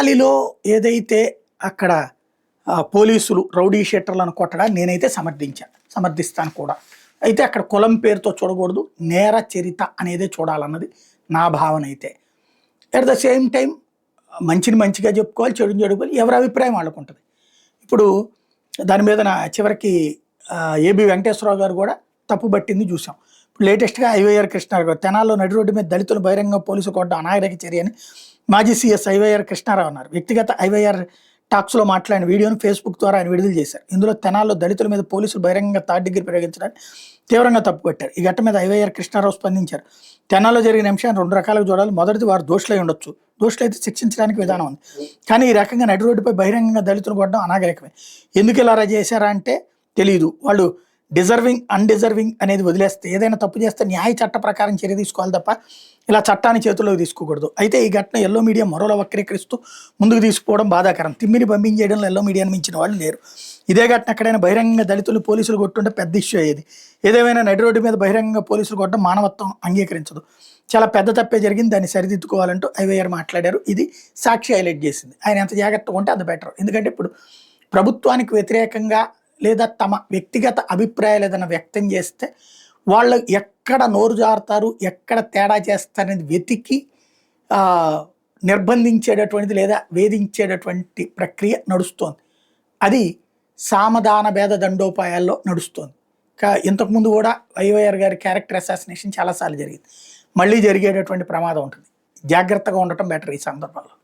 తెనాలిలో ఏదైతే అక్కడ పోలీసులు రౌడీ షీటర్లను కొట్టడానికి నేనైతే సమర్థిస్తాను కూడా. అయితే అక్కడ కులం పేరుతో చూడకూడదు, నేర చరిత అనేదే చూడాలన్నది నా భావన. అయితే అట్ ద సేమ్ టైం మంచిని మంచిగా చెప్పుకోవాలి, చెడుని చెడుకోవాలి, ఎవరి అభిప్రాయం వాళ్ళకు ఉంటుంది. ఇప్పుడు దాని మీద చివరికి ఏబి వెంకటేశ్వరరావు గారు కూడా తప్పు పట్టింది చూసాం. ఇప్పుడు లేటెస్ట్గా ఐవైఆర్ కృష్ణారావు గారు తెనాల్లో నడి రోడ్డు మీద దళితులు బహిరంగ పోలీసు కొట్టడం అనాగరిక చర్య అని మాజీ సీఎస్ ఐవైఆర్ కృష్ణారావు అన్నారు. వ్యక్తిగత ఐవైఆర్ టాక్స్లో మాట్లాడిన వీడియోను ఫేస్బుక్ ద్వారా ఆయన విడుదల చేశారు. ఇందులో తెనాల్లో దళితుల మీద పోలీసులు బహిరంగంగా థర్డ్ డిగ్రీ ప్రయోగించడానికి తీవ్రంగా తప్పుపట్టారు. ఈ ఘటన మీద ఐవైఆర్ కృష్ణారావు స్పందించారు. తెనాల్లో జరిగిన అంశాన్ని రెండు రకాలుగా చూడాలి. మొదటిది, వారు దోషులై ఉండొచ్చు, దోషులైతే శిక్షించడానికి విధానం ఉంది. కానీ ఈ రకంగా నడి రోడ్డుపై బహిరంగంగా దళితులు కొట్టడం అనాగరికమే. ఎందుకు ఇలా చేశారా అంటే తెలియదు. వాళ్ళు డిజర్వింగ్ అన్డిజర్వింగ్ అనేది వదిలేస్తే, ఏదైనా తప్పు చేస్తే న్యాయ చట్ట ప్రకారం చర్య తీసుకోవాలి తప్ప ఇలా చట్టాన్ని చేతుల్లోకి తీసుకోకూడదు. అయితే ఈ ఘటన ఎల్లో మీడియా మరోలా వక్రీకరిస్తూ ముందుకు తీసుకుపోవడం బాధాకరం. తిమ్మిని పంపించేయడంలో ఎల్లో మీడియాను మించిన వాళ్ళు లేరు. ఇదే ఘటన ఎక్కడైనా బహిరంగంగా దళితులు పోలీసులు కొట్టుంటే పెద్ద ఇష్యూ అయ్యేది. ఏదేమైనా నడి రోడ్డు మీద బహిరంగంగా పోలీసులు కొట్టడం మానవత్వం అంగీకరించదు. చాలా పెద్ద తప్పే జరిగింది, దాన్ని సరిదిద్దుకోవాలంటూ ఐవైఆర్ మాట్లాడారు. ఇది సాక్షి హైలైట్ చేసింది. ఆయన ఎంత జాగ్రత్తగా ఉంటే అంత బెటర్. ఎందుకంటే ఇప్పుడు ప్రభుత్వానికి వ్యతిరేకంగా లేదా తమ వ్యక్తిగత అభిప్రాయాలు ఏదైనా వ్యక్తం చేస్తే వాళ్ళు ఎక్కడ నోరు జారుతారు, ఎక్కడ తేడా చేస్తారనేది వెతికి నిర్బంధించేటటువంటిది లేదా వేధించేటటువంటి ప్రక్రియ నడుస్తోంది. అది సామధాన భేద దండోపాయాల్లో నడుస్తోంది. ఇంతకుముందు కూడా ఐవైఆర్ గారి క్యారెక్టర్ అసాసినేషన్ చాలాసార్లు జరిగింది. మళ్ళీ జరిగేటటువంటి ప్రమాదం ఉంటుంది. జాగ్రత్తగా ఉండటం బెటర్ ఈ సందర్భంలో.